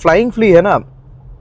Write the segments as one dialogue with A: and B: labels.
A: Flying flee है ना,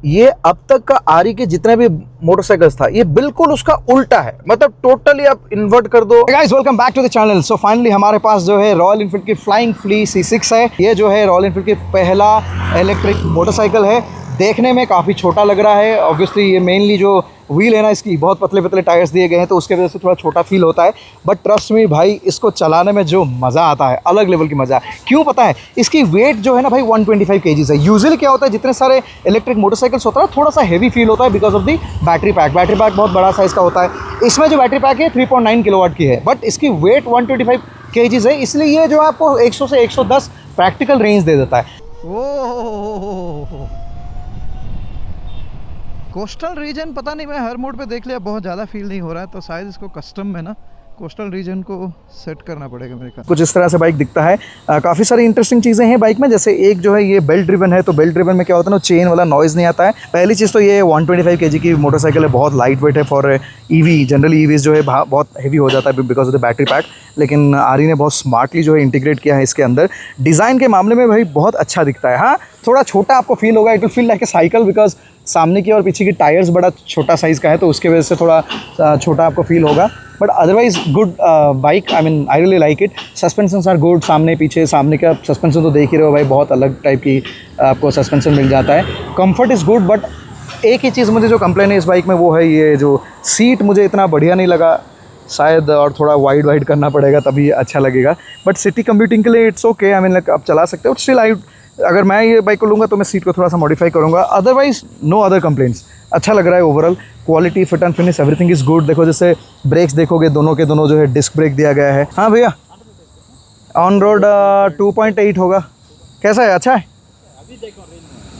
A: ये अब तक का आरी के जितने भी मोटरसाइकिल्स था, ये बिल्कुल उसका उल्टा है। मतलब टोटली आप इन्वर्ट कर दो।
B: Guys welcome back to the channel. So finally हमारे पास जो है रॉयल एनफील्ड की फ्लाइंग फ्ली C6 है। ये जो है रॉयल एनफील्ड की पहला इलेक्ट्रिक मोटरसाइकिल है। देखने में काफ़ी छोटा लग रहा है। ऑब्वियसली ये मेनली जो व्हील है ना, इसकी बहुत पतले पतले टायर्स दिए गए हैं, तो उसके वजह से थोड़ा छोटा फील होता है। बट ट्रस्ट मी भाई, इसको चलाने में जो मज़ा आता है, अलग लेवल की मज़ा है। क्यों पता है? इसकी वेट जो है ना भाई 125 kg है। यूजुअली क्या होता है, जितने सारे इलेक्ट्रिक मोटरसाइकिल्स होता है थोड़ा सा हैवी फील होता है because of the battery pack. Battery pack बहुत बड़ा साइज़ का होता है। इसमें जो बैटरी पैक है 3.9 किलोवाट की है, बट इसकी वेट 125 kg है, इसलिए ये जो आपको 100 से 110 प्रैक्टिकल रेंज दे देता है। ओह, कोस्टल रीजन पता नहीं, मैं हर मोड पे देख लिया, बहुत ज़्यादा फील नहीं हो रहा है, तो शायद इसको कस्टम में ना कोस्टल रीजन को सेट करना पड़ेगा मेरे ख्याल।
A: कुछ इस तरह से बाइक दिखता है। काफ़ी सारी इंटरेस्टिंग चीज़ें हैं बाइक में। जैसे एक जो है ये बेल्ट ड्रिवन है, तो बेल्ट ड्रिवन में क्या होता है ना, चेन वाला नॉइज़ नहीं आता है। पहली चीज़ तो ये 125 kg की मोटरसाइकिल है, बहुत लाइट वेट है फॉर ईवी। जनरली ईवीज़ जो है बहुत हैवी हो जाता है because of the battery pack, लेकिन आरी ने बहुत स्मार्टली जो है इंटीग्रेट किया है इसके अंदर। डिज़ाइन के मामले में भाई बहुत अच्छा दिखता है। हाँ, थोड़ा छोटा आपको फील होगा, it will feel like a cycle because सामने की और पीछे की टायर्स बड़ा छोटा साइज़ का है, तो उसके वजह से थोड़ा छोटा आपको फील होगा। But otherwise good bike, I mean I really like it. Suspensions are good, सामने पीछे। सामने का सस्पेंशन तो देख ही रहे हो भाई, बहुत अलग टाइप की आपको सस्पेंशन मिल जाता है। कंफर्ट इज़ गुड, बट एक ही चीज़ मुझे जो कंप्लेन है इस बाइक में, वो है ये जो सीट मुझे इतना बढ़िया नहीं लगा। शायद और थोड़ा वाइड करना पड़ेगा तभी अच्छा लगेगा। बट सिटी कम्यूटिंग के लिए it's okay, I mean like आप चला सकते हो। स्टिल अगर मैं ये बाइक को लूँगा तो मैं सीट को थोड़ा सा मॉडिफाई करूँगा। Otherwise no other complaints. अच्छा लग रहा है overall. Quality, fit and finish, everything is good. देखो जैसे ब्रेक्स देखोगे, दोनों के दोनों जो है डिस्क ब्रेक दिया गया है। हाँ भैया, ऑन रोड 2.8 होगा। कैसा है? अच्छा है।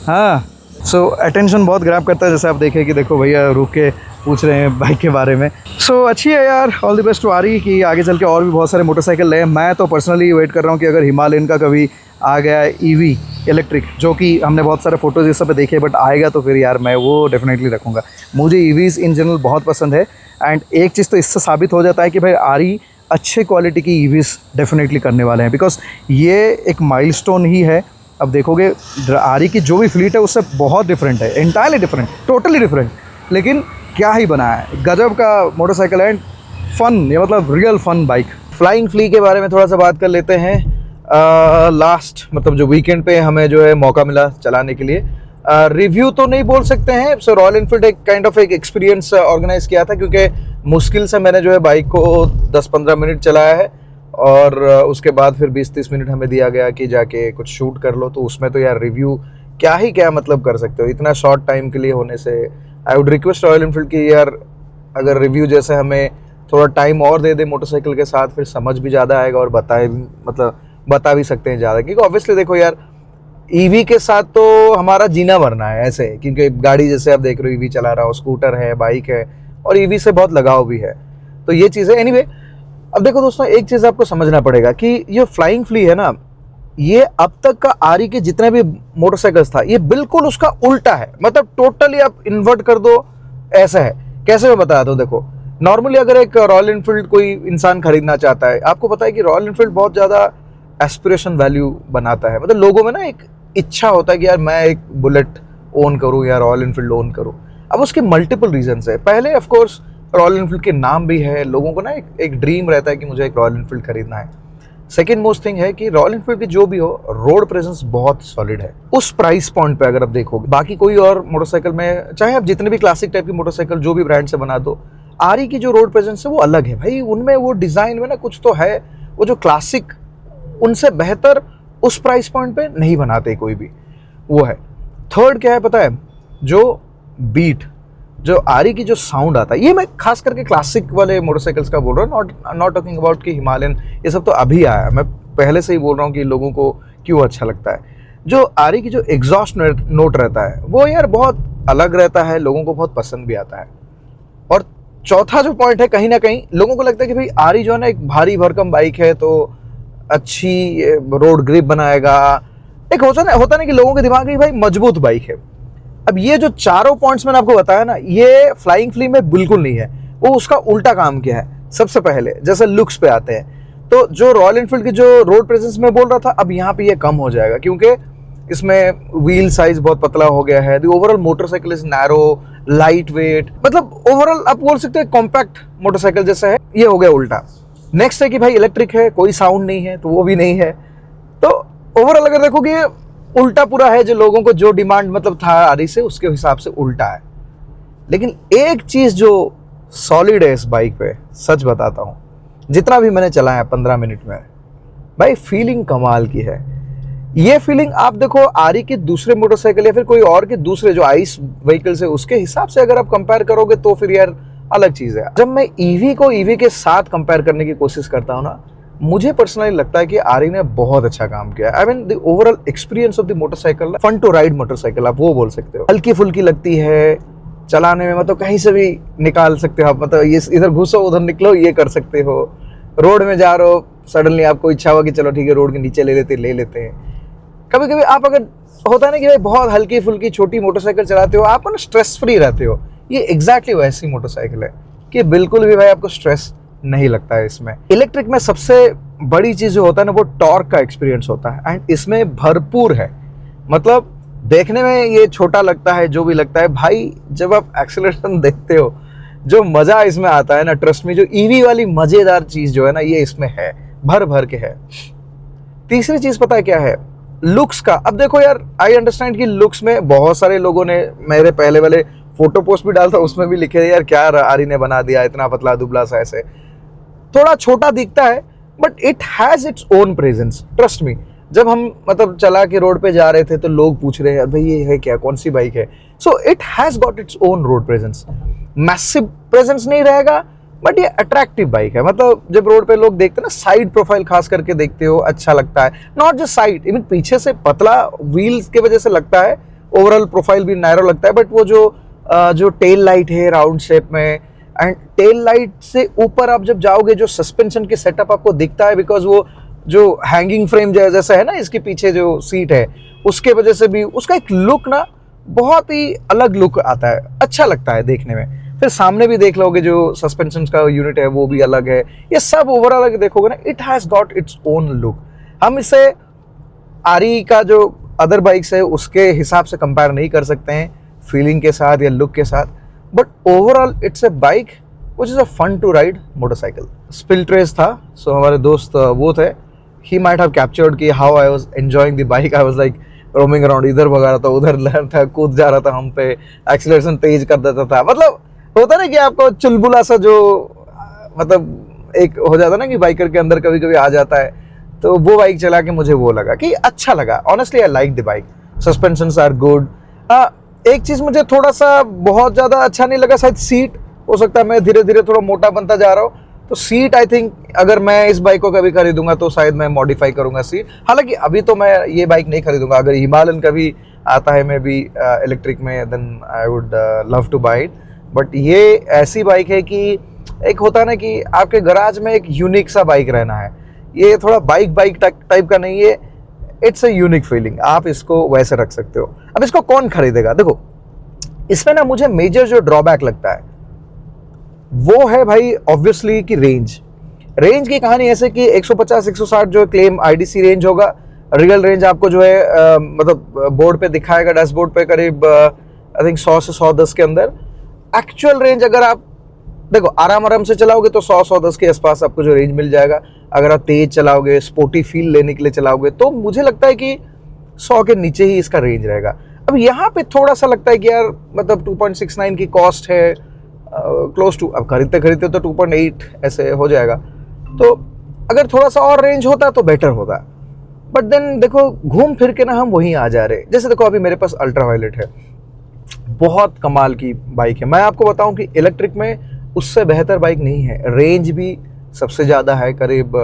A: हाँ, सो अटेंशन बहुत ग्रैब करता है। जैसे आप देखें कि देखो भैया रुक के पूछ रहे हैं बाइक के बारे में। सो अच्छी है यार। ऑल द बेस्ट टू आरी कि आगे चल के और भी बहुत सारे मोटरसाइकिल लें। मैं तो पर्सनली वेट कर रहा हूँ कि अगर हिमालयन का कभी आ गया ईवी इलेक्ट्रिक, जो कि हमने बहुत सारे फोटोज़ ये सब पे देखे, बट आएगा तो फिर यार मैं वो डेफिनेटली रखूँगा। मुझे ईवीज़ इन जनरल बहुत पसंद है। एंड एक चीज़ तो इससे साबित हो जाता है कि भाई आरी अच्छे क्वालिटी की ईवीज़ डेफिनेटली करने वाले हैं, बिकॉज ये एक माइलस्टोन ही है। अब देखोगे आरी की जो भी फ्लीट है उससे बहुत डिफरेंट है, एंटायरली डिफरेंट, टोटली डिफरेंट, लेकिन क्या ही बनाया है। गजब का मोटरसाइकिल है। फन, ये मतलब real fun bike. Flying Flea के बारे में थोड़ा सा बात कर लेते हैं। लास्ट मतलब जो वीकेंड पे हमें जो है मौका मिला चलाने के लिए, रिव्यू तो नहीं बोल सकते हैं। सो रॉयल एनफील्ड एक काइंड ऑफ एक एक्सपीरियंस ऑर्गेनाइज किया था, क्योंकि मुश्किल से मैंने जो है बाइक को 10-15 मिनट चलाया है, और उसके बाद फिर 20-30 मिनट हमें दिया गया कि जाके कुछ शूट कर लो। तो उसमें तो यार रिव्यू क्या मतलब कर सकते हो इतना शॉर्ट टाइम के लिए होने से। I would request royal Enfield की यार, अगर रिव्यू जैसे हमें थोड़ा टाइम और दे दे मोटरसाइकिल के साथ, फिर समझ भी ज़्यादा आएगा और बता भी सकते हैं ज़्यादा। क्योंकि ऑब्वियसली देखो यार, ईवी के साथ तो हमारा जीना मरना है ऐसे, क्योंकि गाड़ी जैसे आप देख रहे हो ईवी चला रहा हो, स्कूटर है, बाइक है, और ईवी से बहुत लगाव भी है। तो ये चीज़ है। एनीवे, अब देखो दोस्तों, एक चीज़ आपको समझना पड़ेगा कि ये फ्लाइंग फ्ली है ना, ये अब तक का आरी के जितने भी मोटरसाइकिल्स था, ये बिल्कुल उसका उल्टा है। मतलब टोटली आप इन्वर्ट कर दो, ऐसा है। कैसे मैं बताया तो देखो, नॉर्मली अगर एक रॉयल एनफील्ड कोई इंसान खरीदना चाहता है, आपको पता है कि रॉयल एनफील्ड बहुत ज़्यादा एस्पिरेशन वैल्यू बनाता है। मतलब लोगों में ना एक इच्छा होता है कि यार मैं एक बुलेट ओन करूँ या रॉयल एनफील्ड ओन करूँ। अब उसके मल्टीपल रीजंस है। पहले ऑफ कोर्स रॉयल एनफील्ड के नाम भी है, लोगों को ना एक ड्रीम रहता है कि मुझे एक रॉयल एनफील्ड खरीदना है। सेकेंड मोस्ट थिंग है कि रॉयल एनफील्ड की जो भी हो, रोड प्रेजेंस बहुत सॉलिड है। उस प्राइस पॉइंट पे अगर आप देखोगे, बाकी कोई और मोटरसाइकिल में, चाहे आप जितने भी क्लासिक टाइप की मोटरसाइकिल जो भी ब्रांड से बना दो, आरी की जो रोड प्रेजेंस है वो अलग है भाई। उनमें वो डिज़ाइन में ना कुछ तो है, वो जो क्लासिक उनसे बेहतर उस प्राइस पॉइंट पे नहीं बनाते कोई भी, वो है। थर्ड क्या है पता है, जो बीट, जो आरी की जो साउंड आता है, ये मैं खास करके क्लासिक वाले मोटरसाइकिल्स का बोल रहा हूँ, नॉट टॉकिंग अबाउट कि हिमालयन ये सब तो अभी आया। मैं पहले से ही बोल रहा हूँ कि लोगों को क्यों अच्छा लगता है। जो आरी की जो एग्जॉस्ट नोट रहता है वो यार बहुत अलग रहता है, लोगों को बहुत पसंद भी आता है। और चौथा जो पॉइंट है, कहीं ना कहीं लोगों को लगता है कि भाई आरी जो है ना एक भारी भरकम बाइक है, तो अच्छी रोड ग्रिप बनाएगा। एक होता ना कि लोगों के दिमाग में भाई मजबूत बाइक है। अब ये जो चारों पॉइंट्स मैंने आपको बताया ना, ये फ्लाइंग फ्ली में बिल्कुल नहीं है। वो उसका उल्टा काम किया है। सबसे पहले जैसे लुक्स पे आते हैं, तो जो रॉयल एनफील्ड की जो रोड प्रेजेंस में बोल रहा था, अब यहाँ पे ये कम हो जाएगा, क्योंकि इसमें व्हील साइज बहुत पतला हो गया है। The overall motorcycle is narrow, light weight, मतलब ओवरऑल आप बोल सकते हैं कॉम्पैक्ट मोटरसाइकिल जैसा है। ये हो गया उल्टा। नेक्स्ट है कि भाई इलेक्ट्रिक है, कोई साउंड नहीं है, तो वो भी नहीं है। तो ओवरऑल अगर देखोगे उल्टा पूरा है, जो लोगों को जो डिमांड मतलब था आरी से, उसके हिसाब से उल्टा है। लेकिन एक चीज जो सॉलिड है इस बाइक पे, सच बताता हूं, जितना भी मैंने चलाया 15 मिनट में, भाई फीलिंग कमाल की है। ये फीलिंग आप देखो आरी के दूसरे मोटरसाइकिल या फिर कोई और के दूसरे जो आइस व्हीकल्स है उसके हिसाब से अगर आप कंपेयर करोगे तो फिर यार अलग चीज है। जब मैं ईवी को ईवी के साथ कंपेयर करने की कोशिश करता हूँ ना, मुझे पर्सनली लगता है कि आरी ने बहुत अच्छा काम किया। I mean the overall experience of the motorcycle, fun to ride motorcycle आप वो बोल सकते हो। हल्की फुल्की लगती है चलाने में, मतलब कहीं से भी निकाल सकते हो आप, मतलब ये इधर घुसो उधर निकलो ये कर सकते हो। रोड में जा रहे हो, सडनली आपको इच्छा हुआ कि चलो ठीक है रोड के नीचे ले लेते हैं। कभी कभी आप अगर होता है ना कि भाई बहुत हल्की फुल्की छोटी मोटरसाइकिल चलाते हो, आप ना स्ट्रेस फ्री रहते हो। ये एग्जैक्टली वैसी मोटरसाइकिल है कि बिल्कुल भी भाई आपको स्ट्रेस नहीं लगता है इसमें। इलेक्ट्रिक में सबसे बड़ी चीज जो होता है ना, वो टॉर्क का एक्सपीरियंस होता है, एंड इसमें भरपूर है। मतलब देखने में ये छोटा लगता है, जो भी लगता है भाई, जब आप एक्सेलरेशन देखते हो जो मजा इसमें आता है ना, ट्रस्ट में, जो ईवी वाली मजेदार चीज जो है ना, ये इसमें है, भर भर के है। तीसरी चीज पता है क्या है? लुक्स का। अब देखो यार, आई अंडरस्टैंड कि लुक्स में बहुत सारे लोगों ने, मेरे पहले वाले फोटो पोस्ट भी डालता उसमें भी लिखे यार क्या आरी ने बना दिया, इतना पतला दुबला सा, ऐसे थोड़ा छोटा दिखता है, but it has its own presence, trust me. जब हम मतलब चला के रोड पे जा रहे थे तो लोग पूछ रहे हैं भाई ये है क्या, कौन सी बाइक है। So it has got its own road presence. Massive presence नहीं रहेगा, बट ये अट्रैक्टिव बाइक है। मतलब जब रोड पे लोग देखते हैं ना, साइड प्रोफाइल खास करके देखते हो, अच्छा लगता है। नॉट जस्ट साइड, इवन पीछे से पतला व्हील्स की वजह से लगता है, ओवरऑल प्रोफाइल भी नैरो लगता है। बट वो जो टेल लाइट है राउंड शेप में, एंड टेल लाइट से ऊपर आप जब जाओगे, जो सस्पेंशन के सेटअप आपको दिखता है, बिकॉज वो जो हैंगिंग फ्रेम जैसा है ना, इसके पीछे जो सीट है, उसके वजह से भी उसका एक लुक ना बहुत ही अलग लुक आता है, अच्छा लगता है देखने में। फिर सामने भी देख लोगे जो सस्पेंशन का यूनिट है वो भी अलग है। ये सब ओवरऑल अगर देखोगे ना, it has got its own look. हम इसे आरी का जो अदर बाइक्स है उसके हिसाब से कंपेयर नहीं कर सकते हैं, फीलिंग के साथ या लुक के साथ, but overall it's a bike which is a fun to ride motorcycle. स्पिल ट्रेस था, सो हमारे दोस्त वो थे, ही माइट हैव कैप्चर्ड कि how I was enjoying the bike. I was like roaming around, इधर भगा रहा था उधर लहर था, कूद जा रहा था हम पे, एक्सीलरेशन तेज कर देता था। मतलब होता ना कि आपको चुलबुला सा जो मतलब एक हो जाता ना कि बाइकर के अंदर कभी कभी आ जाता है, तो वो बाइक चला के मुझे वो लगा कि अच्छा लगा। Honestly I like the bike, suspensions are good. एक चीज मुझे थोड़ा सा बहुत ज्यादा अच्छा नहीं लगा, शायद सीट। हो सकता है मैं धीरे धीरे थोड़ा मोटा बनता जा रहा हूँ, तो सीट आई थिंक अगर मैं इस बाइक को कभी खरीदूंगा तो शायद मैं मॉडिफाई करूंगा सीट। हालांकि अभी तो मैं ये बाइक नहीं खरीदूंगा, अगर हिमालयन कभी आता है मैं भी इलेक्ट्रिक में, then I would love to buy it. But ये ऐसी बाइक है कि एक होता है ना कि आपके गराज में एक यूनिक सा बाइक रहना है। ये थोड़ा बाइक टाइप का नहीं है, इट्स अ यूनिक फीलिंग, आप इसको वैसे रख सकते हो। अब इसको कौन खरीदेगा? देखो इसमें ना मुझे मेजर जो ड्रॉबैक लगता है वो है भाई ऑब्वियसली कि रेंज की कहानी ऐसे कि 150-160 जो क्लेम आईडीसी रेंज होगा, रियल रेंज आपको जो है मतलब बोर्ड पे दिखाएगा, डैशबोर्ड पे करीब आई थिंक 100 से 110 के अंदर। एक्चुअल रेंज अगर आप देखो आराम से चलाओगे तो 100-110 के आसपास आपको जो रेंज मिल जाएगा। अगर आप तेज चलाओगे, स्पोर्टी फील लेने के लिए चलाओगे, तो मुझे लगता है कि 100 के नीचे ही इसका रेंज रहेगा। अब यहाँ पे थोड़ा सा लगता है कि यार मतलब 2.69 की कॉस्ट है, क्लोज टू, अब खरीदते तो 2.8 ऐसे हो जाएगा। तो अगर थोड़ा सा और रेंज होता तो बेटर होता, बट देन देखो घूम फिर के ना हम वहीं आ जा रहे। जैसे देखो अभी मेरे पास अल्ट्रा वायलेट है, बहुत कमाल की बाइक है। मैं आपको बताऊं कि इलेक्ट्रिक में उससे बेहतर बाइक नहीं है। रेंज भी सबसे ज़्यादा है, करीब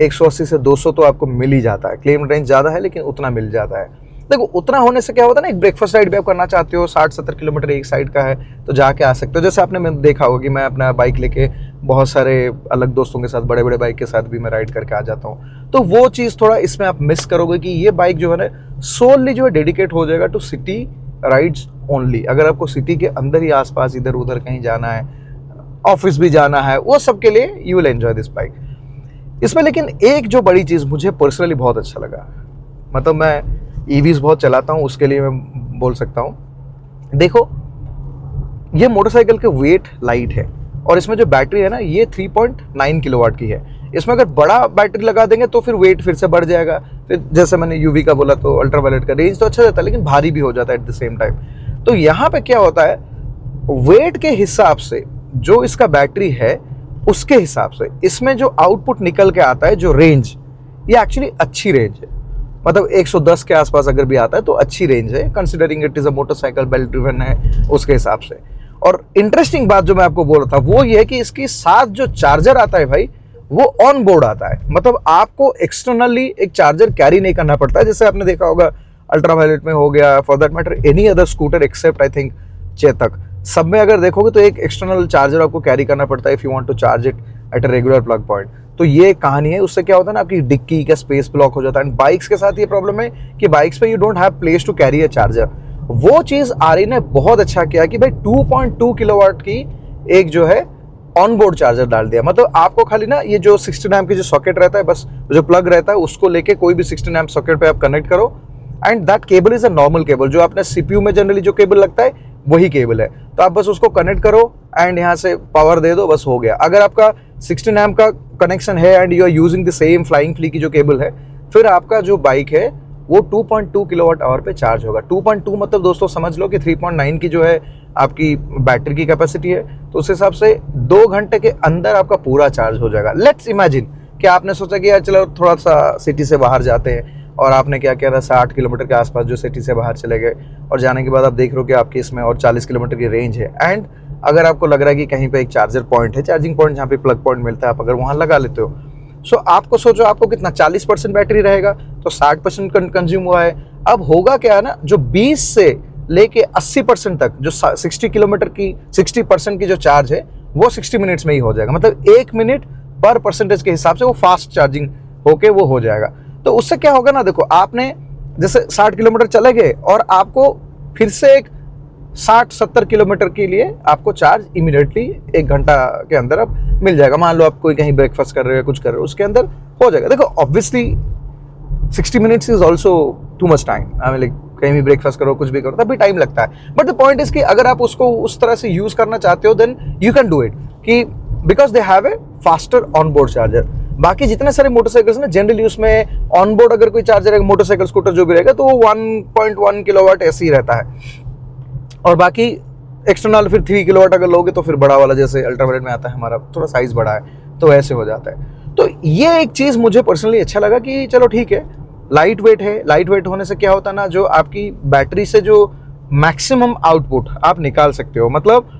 A: 180 से 200 तो आपको मिल ही जाता है। क्लेम रेंज ज़्यादा है लेकिन उतना मिल जाता है। देखो उतना होने से क्या होता है ना, एक ब्रेकफास्ट राइड भी आप करना चाहते हो, 60-70 किलोमीटर एक साइड का है तो जाके आ सकते हो। जैसे आपने देखा होगा कि मैं अपना बाइक लेके बहुत सारे अलग दोस्तों के साथ, बड़े बड़े बाइक के साथ भी मैं राइड करके आ जाता हूँ। तो वो चीज़ थोड़ा इसमें आप मिस करोगे कि ये बाइक जो है ना सोलली जो है डेडिकेट हो जाएगा टू सिटी राइड्स ओनली। अगर आपको सिटी के अंदर ही आसपास इधर उधर कहीं जाना है, ऑफिस भी जाना है, वो सब के लिए you will enjoy this bike. इसमें लेकिन एक जो बड़ी चीज़ मुझे पर्सनली बहुत अच्छा लगा, मतलब मैं
B: ईवीज बहुत चलाता हूँ, उसके लिए मैं बोल सकता हूँ। देखो ये मोटरसाइकिल के वेट लाइट है और इसमें जो बैटरी है ना ये 3.9 किलोवाट की है। इसमें अगर बड़ा बैटरी लगा देंगे तो फिर वेट फिर से बढ़ जाएगा। फिर जैसे मैंने यूवी का बोला तो अल्ट्रावायलेट का रेंज तो अच्छा रहता है लेकिन भारी भी हो जाता है एट द सेम टाइम। तो यहाँ पे क्या होता है, वेट के हिसाब से जो इसका बैटरी है उसके हिसाब से इसमें जो आउटपुट निकल के आता है, जो रेंज, ये एक्चुअली अच्छी रेंज है। मतलब 110 के आसपास अगर भी आता है तो अच्छी रेंज है, considering it is a motorcycle, belt driven है उसके हिसाब से। और इंटरेस्टिंग बात जो मैं आपको बोल रहा था वो ये है कि इसके साथ जो चार्जर आता है भाई वो ऑन बोर्ड आता है। मतलब आपको एक्सटर्नली एक चार्जर कैरी नहीं करना पड़ता है, जैसे आपने देखा होगा अल्ट्रावायलेट में हो गया, for that matter any other scooter except I think Chetak, सब में अगर देखोगे तो एक एक्सटर्नल चार्जर आपको कैरी करना पड़ता है if you want to charge it at a regular plug point. तो ये कहानी है, उससे क्या होता है ना आपकी डिक्की का स्पेस ब्लॉक हो जाता है। एंड बाइक्स के साथ ये प्रॉब्लम है कि बाइक्स पे you don't have place to carry a charger. वो चीज़ आरई ने बहुत अच्छा किया कि भाई 2.2 किलोवाट की एक जो है ऑन बोर्ड चार्जर डाल दिया। मतलब आपको खाली ना ये जो 16 एम्प की जो सॉकेट रहता है, बस जो प्लग रहता है उसको लेके कोई भी 16 एम्प सॉकेट पे आप कनेक्ट करो and that cable is a normal cable, जो आपने सीपीयू में जनरली जो केबल लगता है वही केबल है। तो आप बस उसको कनेक्ट करो एंड यहाँ से पावर दे दो, बस हो गया। अगर आपका 16 एम्प का कनेक्शन है and you are using the same Flying Flea की जो केबल है, फिर आपका जो बाइक है वो 2.2 किलोवाट आवर पे चार्ज होगा। 2.2 मतलब दोस्तों समझ लो कि 3.9 की जो है आपकी बैटरी की कैपेसिटी है, तो उस हिसाब से 2 घंटे के अंदर आपका पूरा चार्ज हो जाएगा। लेट्स इमेजिन कि आपने सोचा कि यार चलो थोड़ा सा सिटी से बाहर जाते हैं, और आपने क्या किया था 60 किलोमीटर के आसपास जो सिटी से बाहर चले गए, और जाने के बाद आप देख रहे हो कि आपकी इसमें और 40 किलोमीटर की रेंज है। एंड अगर आपको लग रहा है कि कहीं पे एक चार्जर पॉइंट है, चार्जिंग पॉइंट जहाँ पे प्लग पॉइंट मिलता है, आप अगर वहाँ लगा लेते हो, सो आपको सोचो आपको कितना 40% बैटरी रहेगा, तो 60% कंज्यूम हुआ है। अब होगा क्या ना, जो 20 से लेके 80% तक जो 60 किलोमीटर की 60% की जो चार्ज है वो 60 मिनट्स में ही हो जाएगा। मतलब 1 मिनट पर परसेंटेज के हिसाब से वो फास्ट चार्जिंग होके वो हो जाएगा। तो उससे क्या होगा ना, देखो आपने जैसे 60 किलोमीटर चले गए और आपको फिर से एक 60-70 किलोमीटर के लिए आपको चार्ज इमीडिएटली 1 घंटा के अंदर अब मिल जाएगा। मान लो आप कोई कहीं ब्रेकफास्ट कर रहे हो, कुछ कर रहे हो, उसके अंदर हो जाएगा। देखो obviously 60 minutes is also too much time. Like कहीं भी ब्रेकफास्ट करो, कुछ भी करो, तब भी टाइम लगता है। बट द पॉइंट इज कि अगर आप उसको उस तरह से यूज करना चाहते हो then you can do it, कि because they have a faster on board charger. बाकी जितने सारे मोटरसाइकिल्स ना जनरली उसमें ऑन बोर्ड अगर कोई चार्जर है, मोटरसाइकिल स्कूटर जो भी रहेगा, तो वो 1.1 किलोवाट ऐसे ही रहता है। और बाकी एक्सटर्नल फिर 3 किलोवाट अगर लोगे तो फिर बड़ा वाला जैसे अल्ट्रावायलेट में आता है, हमारा थोड़ा साइज बड़ा है तो ऐसे हो जाता है। तो ये एक चीज़ मुझे पर्सनली अच्छा लगा कि चलो ठीक है, लाइट वेट है। लाइट वेट होने से क्या होता है ना, जो आपकी बैटरी से जो मैक्सिमम आउटपुट आप निकाल सकते हो, मतलब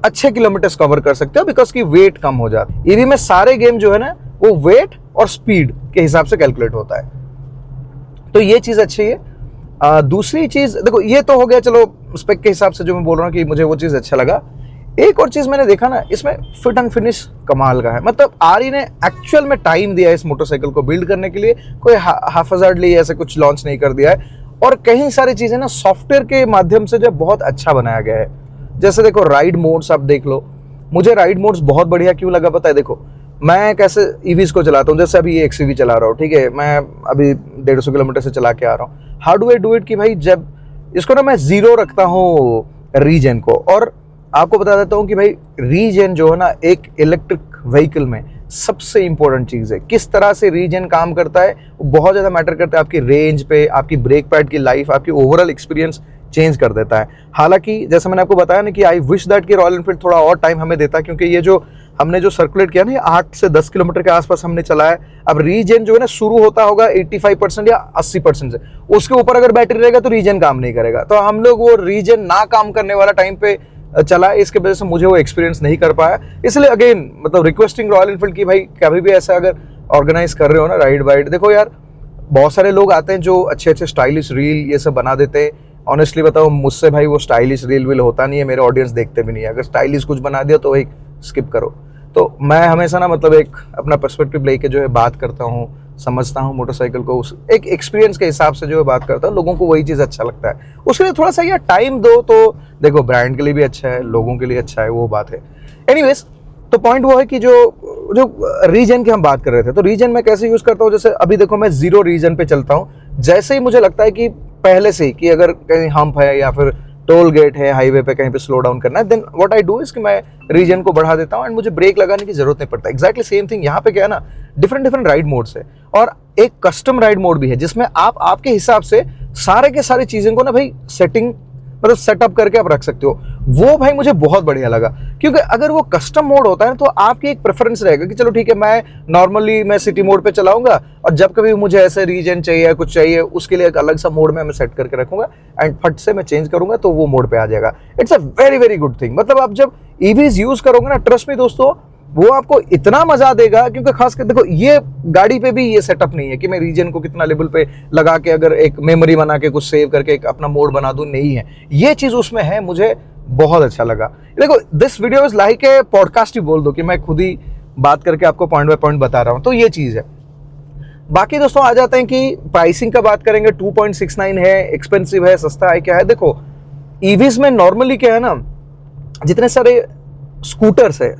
B: अच्छे किलोमीटर्स कवर कर सकते हो, बिकॉज की वेट कम हो जाता है। ईवी में सारे गेम जो है ना वो वेट और स्पीड के हिसाब से कैलकुलेट होता है, तो ये चीज़ अच्छी है। दूसरी चीज़ देखो, ये तो हो गया चलो स्पेक के हिसाब से जो मैं बोल रहा हूँ कि मुझे वो चीज़ अच्छा लगा। एक और चीज़ मैंने देखा ना, इसमें फिट एंड फिनिश कमाल का है। मतलब आरई ने एक्चुअल में टाइम दिया है इस मोटरसाइकिल को बिल्ड करने के लिए, कोई हाफजार्डली ऐसे कुछ लॉन्च नहीं कर दिया है। और कई सारी चीज़ें ना सॉफ्टवेयर के माध्यम से जो बहुत अच्छा बनाया गया है। जैसे देखो राइड मोड्स आप देख लो, मुझे राइड मोड्स बहुत बढ़िया क्यों लगा पता है? देखो मैं कैसे ईवीज को चलाता हूँ, जैसे अभी ये एक्सयूवी चला रहा हूँ, ठीक है, मैं अभी 150 किलोमीटर से चला के आ रहा हूँ। How do I do it कि भाई जब इसको ना मैं 0 रखता हूँ रीजन को, और आपको बता देता हूँ कि भाई रीजन जो है ना एक इलेक्ट्रिक व्हीकल में सबसे इंपॉर्टेंट चीज़ है। किस तरह से रीजन काम करता है वो बहुत ज़्यादा मैटर करता है आपकी रेंज पे, आपकी ब्रेक पैड की लाइफ, आपकी ओवरऑल एक्सपीरियंस चेंज कर देता है। हालांकि जैसे मैंने आपको बताया ना कि आई विश दैट कि रॉयल एनफील्ड थोड़ा और टाइम हमें देता, क्योंकि ये जो हमने जो सर्कुलेट किया ना 8 से 10 किलोमीटर के आसपास हमने चला है। अब रीजन जो है ना शुरू होता होगा 85% या 80% से, उसके ऊपर अगर बैटरी रहेगा तो रीजन काम नहीं करेगा। तो हम लोग वो रीजन ना काम करने वाला टाइम पे चला, इसके वजह से मुझे वो एक्सपीरियंस नहीं कर पाया। इसलिए अगेन मतलब रिक्वेस्टिंग रॉयल एनफील्ड की भाई कभी भी ऐसा अगर ऑर्गेनाइज कर रहे हो ना राइड वाइड, देखो यार बहुत सारे लोग आते हैं जो अच्छे अच्छे स्टाइलिश रील ये सब बना देते हैं। ऑनेस्टली बताओ मुझसे भाई वो स्टाइलिश रील विल होता नहीं है, मेरे ऑडियंस देखते भी नहीं है। अगर स्टाइलिश कुछ बना दिया तो एक स्किप करो। तो मैं हमेशा ना मतलब एक अपना पर्सपेक्टिव लेके जो है बात करता हूँ, समझता हूँ मोटरसाइकिल को, उस एक एक्सपीरियंस के हिसाब से जो है बात करता हूँ। लोगों को वही चीज़ अच्छा लगता है, उसके लिए थोड़ा सा यार टाइम दो तो देखो ब्रांड के लिए भी अच्छा है, लोगों के लिए अच्छा है, वो बात है। एनीवेज तो पॉइंट वो है कि जो रीजन की हम बात कर रहे थे, तो रीजन मैं कैसे यूज़ करता हूँ, जैसे अभी देखो मैं 0 रीजन पे चलता हूँ, जैसे ही मुझे लगता है कि पहले से ही कि अगर कहीं हम्प है या फिर टोल गेट है, हाईवे पे कहीं पे स्लो डाउन करना है, then what I do is कि मैं रीजन को बढ़ा देता हूँ एंड मुझे ब्रेक लगाने की जरूरत नहीं पड़ता। एग्जैक्टली सेम थिंग यहाँ पे क्या है ना, डिफरेंट राइड मोड्स है और एक कस्टम राइड मोड भी है जिसमें आप आपके हिसाब से सारे के सारे चीजें को ना भाई सेटिंग मतलब सेटअप करके आप रख सकते हो। वो भाई मुझे बहुत बढ़िया लगा, क्योंकि अगर वो कस्टम मोड होता है तो आपकी एक प्रेफरेंस रहेगा कि चलो ठीक है, मैं नॉर्मली मैं सिटी मोड पे चलाऊंगा और जब कभी मुझे ऐसे रीजन चाहिए कुछ चाहिए उसके लिए एक अलग सा मोड में मैं सेट करके रखूंगा एंड फट से मैं चेंज करूंगा तो वो मोड पे आ जाएगा। It's a very good thing. मतलब आप जब ईवीज यूज करोगे ना, ट्रस्ट में दोस्तों, वो आपको इतना मजा देगा, क्योंकि खासकर देखो ये गाड़ी पे भी ये सेटअप नहीं है कि मैं रीजन को कितना लेवल पे लगा के अगर एक मेमोरी बना के कुछ सेव करके एक अपना मोड बना दूं, नहीं है ये चीज उसमें है। मुझे बहुत अच्छा लगा। देखो this video is like a podcast ही बोल दो कि मैं खुद ही बात करके आपको पॉइंट बाय पॉइंट बता रहा हूं, तो ये चीज है। बाकी दोस्तों आ जाते हैं कि प्राइसिंग का बात करेंगे। 2.69 है, एक्सपेंसिव है, सस्ता है, क्या है? देखो ईवीज में नॉर्मली क्या है ना, जितने सारे स्कूटर्स है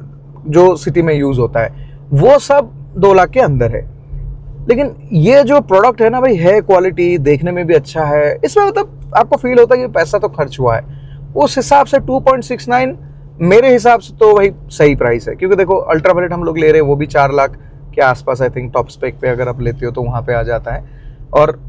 B: जो सिटी में यूज होता है वो सब 2 लाख के अंदर है, लेकिन ये जो प्रोडक्ट है ना भाई, है क्वालिटी, देखने में भी अच्छा है, इसमें मतलब आपको फील होता है कि पैसा तो खर्च हुआ है। उस हिसाब से 2.69 मेरे हिसाब से तो भाई सही प्राइस है, क्योंकि देखो अल्ट्रावायलेट हम लोग ले रहे हैं वो भी 4 लाख के आसपास, आई थिंक टॉप स्पेक पे अगर आप लेते हो तो वहां पे आ जाता है। और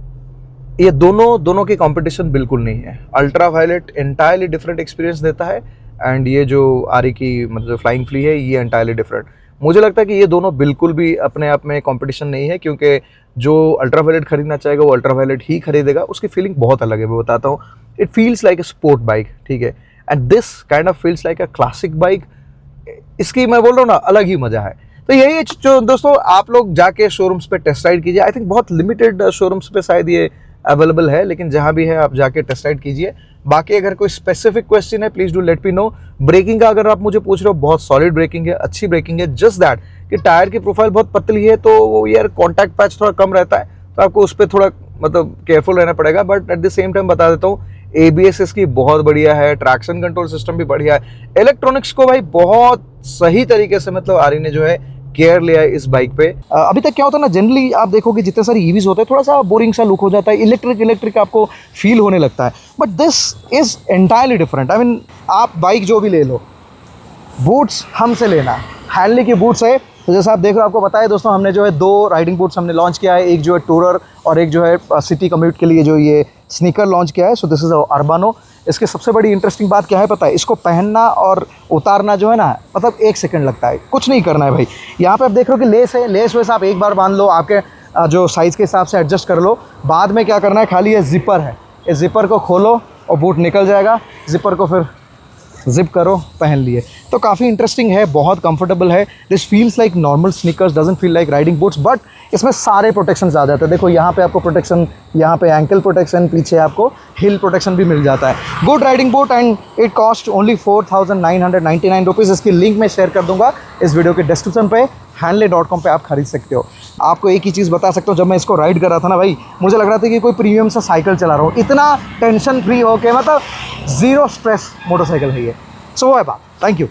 B: ये दोनों की कंपटीशन बिल्कुल नहीं है। अल्ट्रावायलेट एंटायरली डिफरेंट एक्सपीरियंस देता है एंड ये जो आरी की मतलब फ्लाइंग फ्ली है ये एंटायरली डिफरेंट। मुझे लगता है कि ये दोनों बिल्कुल भी अपने आप में कंपटीशन नहीं है, क्योंकि जो अल्ट्रावायलेट खरीदना चाहेगा वो अल्ट्रावायलेट ही खरीदेगा। उसकी फीलिंग बहुत अलग है, मैं बताता हूँ। It feels like a sport bike, ठीक है, and this kind of feels like a classic bike. इसकी मैं बोल रहा हूँ ना, अलग ही मजा है। तो यही है जो दोस्तों, आप लोग जाके शोरूम्स पे टेस्ट राइड कीजिए। आई थिंक बहुत लिमिटेड शोरूम्स पे शायद ये अवेलेबल है, लेकिन जहां भी है आप जाके टेस्ट राइड कीजिए। बाकी अगर कोई स्पेसिफिक क्वेश्चन है please do let me know. Braking का अगर आप मुझे पूछ रहे हो, बहुत सॉलिड ब्रेकिंग है, अच्छी ब्रेकिंग है। जस्ट दैट कि टायर की प्रोफाइल बहुत पतली है तो वो यार कॉन्टैक्ट पैच थोड़ा कम रहता है, तो आपको उस पर थोड़ा मतलब केयरफुल रहना पड़ेगा। But at the same time बता देता हूँ, ABS इसकी बहुत बढ़िया है, ट्रैक्शन कंट्रोल सिस्टम भी बढ़िया है। इलेक्ट्रॉनिक्स को भाई बहुत सही तरीके से मतलब आरी ने जो है केयर लिया है इस बाइक पे। अभी तक क्या होता है ना, जनरली आप देखोगे जितने सारे ईवीज होते हैं थोड़ा सा बोरिंग सा लुक हो जाता है, इलेक्ट्रिक आपको फील होने लगता है। But this is entirely different. I mean आप बाइक जो भी ले लो, बूट्स हमसे लेना, हैंडली की बूट्स है। तो जैसा आप देख रहे हो, आपको बताया दोस्तों, हमने जो है 2 राइडिंग बूट्स हमने लॉन्च किया है। एक जो है टूरर और एक जो है सिटी कम्यूट के लिए जो ये स्नीकर लॉन्च किया है। So this is Urbano. इसकी सबसे बड़ी इंटरेस्टिंग बात क्या है पता है? इसको पहनना और उतारना जो है ना, मतलब 1 सेकंड लगता है, कुछ नहीं करना है भाई। यहाँ पे आप देख रहे हो कि लेस है, लेस वैसे आप एक बार बांध लो, आपके जो साइज़ के हिसाब से एडजस्ट कर लो। बाद में क्या करना है, खाली ये जिपर है, इस जिपर को खोलो और बूट निकल जाएगा। जिपर को फिर जिप करो, पहन लिए। तो काफ़ी इंटरेस्टिंग है, बहुत कंफर्टेबल है। This feels like normal sneakers, doesn't feel like riding boots, but इसमें सारे प्रोटेक्शन आ जाते हैं। देखो यहाँ पे आपको प्रोटेक्शन, यहाँ पे एंकल प्रोटेक्शन, पीछे आपको हिल प्रोटेक्शन भी मिल जाता है। Good riding boot and it cost only 4,999 rupees. इसकी लिंक मैं शेयर कर दूंगा इस वीडियो के डिस्क्रिप्शन पे। Hanley.com पे आप खरीद सकते हो। आपको एक ही चीज़ बता सकता हूँ, जब मैं इसको राइड कर रहा था ना भाई, मुझे लग रहा था कि कोई प्रीमियम सा साइकिल चला रहा हूँ। इतना टेंशन फ्री हो के, मतलब ज़ीरो स्ट्रेस मोटरसाइकिल है ये। सो वो है बात। Thank you.